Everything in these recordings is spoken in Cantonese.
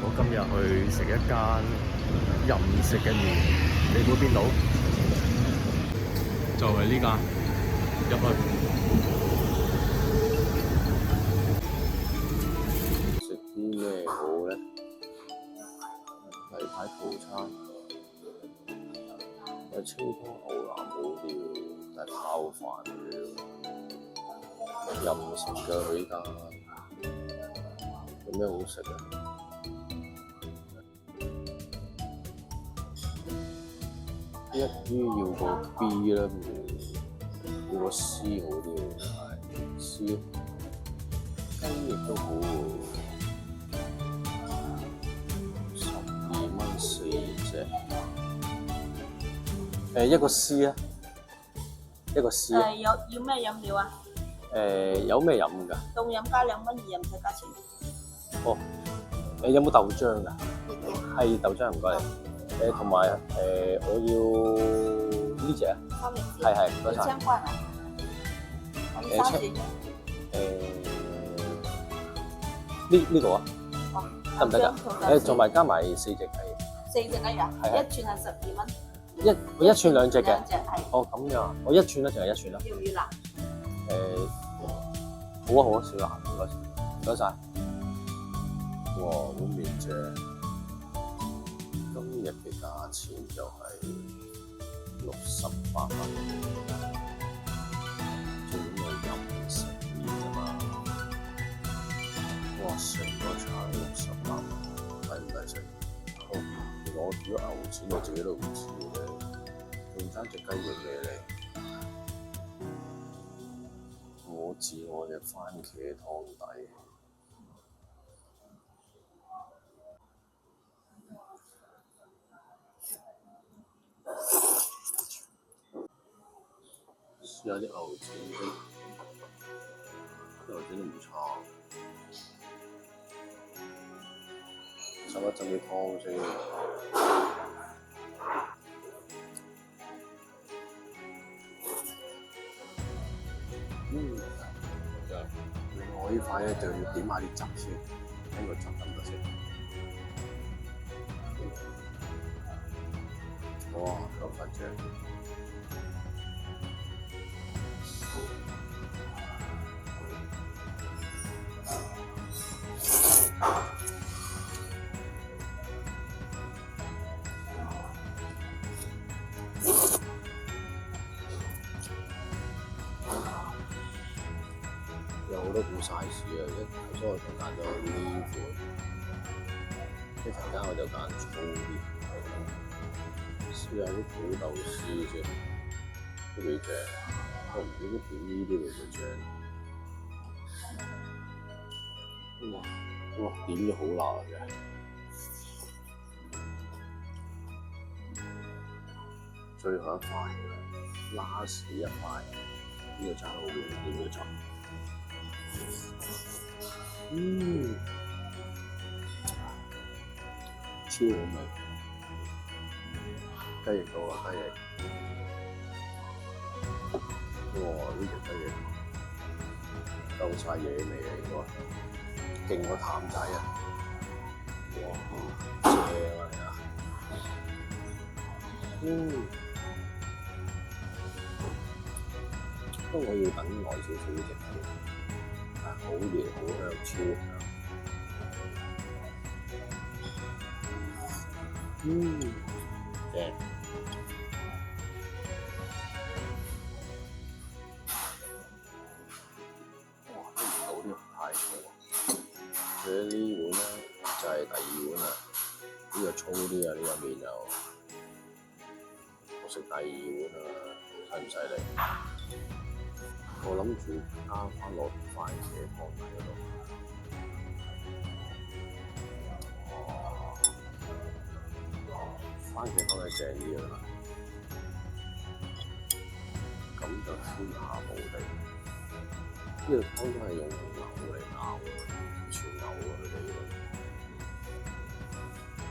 我今日去食一間任食嘅麵，你估邊度？就係呢間，入去。食啲咩好咧？例牌套餐，有清湯牛腩冇料，但係泡飯嘅，任食嘅佢依間，有咩好食啊？一於要個 B 啦，要個 C 好啲喎，係 C。雞翼都好喎，12蚊4隻。一個 C 啊，一個 C 啊。要咩飲料啊？有咩飲㗎？凍飲加2蚊，二任食價錢。哦，有冇豆漿㗎？係豆漿，唔該你。同埋我要呢隻啊。係，唔該晒。1000罐啊。呢個啊，得唔得㗎？同埋加埋4隻雞。4隻雞啊？一串係12蚊。一串2隻嘅。2隻係。哦，咁樣啊，我一串啦，淨係一串啦。要唔要辣？好啊，少辣，唔該晒。哇，好面正。今日嘅價錢就係68蚊，仲有任食麵啫嘛。哇，成個餐68蚊，抵唔抵食？我煮咗牛錢，我自己都唔知嘅，仲爭隻雞翼俾你。我自我嘅番茄湯底。試下啲牛腱先，牛腱都唔錯。浸一浸啲湯先。另外呢塊咧就要點下啲汁先，睇個汁得唔得先。哇，夠快啫！有好多款 size 啊！頭先我就揀咗呢款，一陣間我就揀粗啲，試下啲土豆絲先，都幾正。我唔知點呢啲會唔會正？哇！點咗好辣嘅。最後一塊，last 一塊，呢個真係好遠，點咗汁。超好味，雞翼到啊，雞翼！哇，呢隻雞翼夠晒野味啊，應該勁過譚仔啊！哇，正啊你啊！不過我要等耐少少呢隻雞，好嘢，好香，超香。正。哇，都唔到呢個太粗。佢呢碗咧就係第2碗啦，呢個粗啲啊，呢個麵就我食第2碗啊，犀唔犀利？我諗住加翻落番茄湯底嗰度。番茄湯底正啲啦，咁就天下無敵。呢個湯都係用牛嚟熬嘅，全牛嘅佢哋呢度。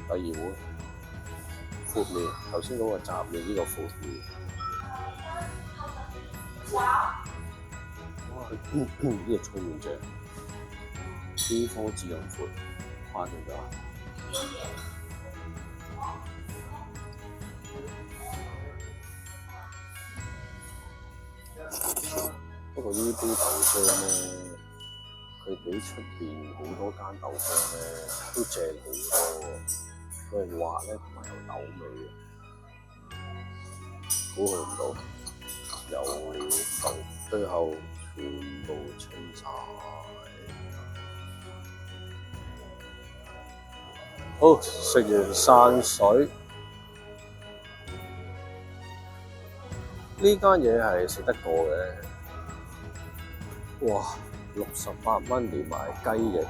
第2碗闊麵，頭先嗰個雜麵，呢個闊麵。哇！呢個粗麵正，呢顆自用闊，誇張咗。不過呢杯豆漿咧，佢比出邊好多間豆漿咧都正好多，佢係滑咧同埋有豆味嘅，估佢唔到有料到，最後全部清晒。好，食完散水，呢間嘢係食得過嘅。哇，68蚊連埋雞翼，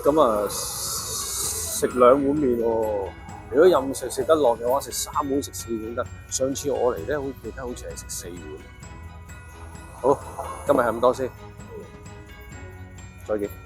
咁啊食2碗麵喎。如果任食食得落嘅話，食3碗食4碗得。上次我嚟咧，記得好似係食4碗。好，今日係咁多先，再見。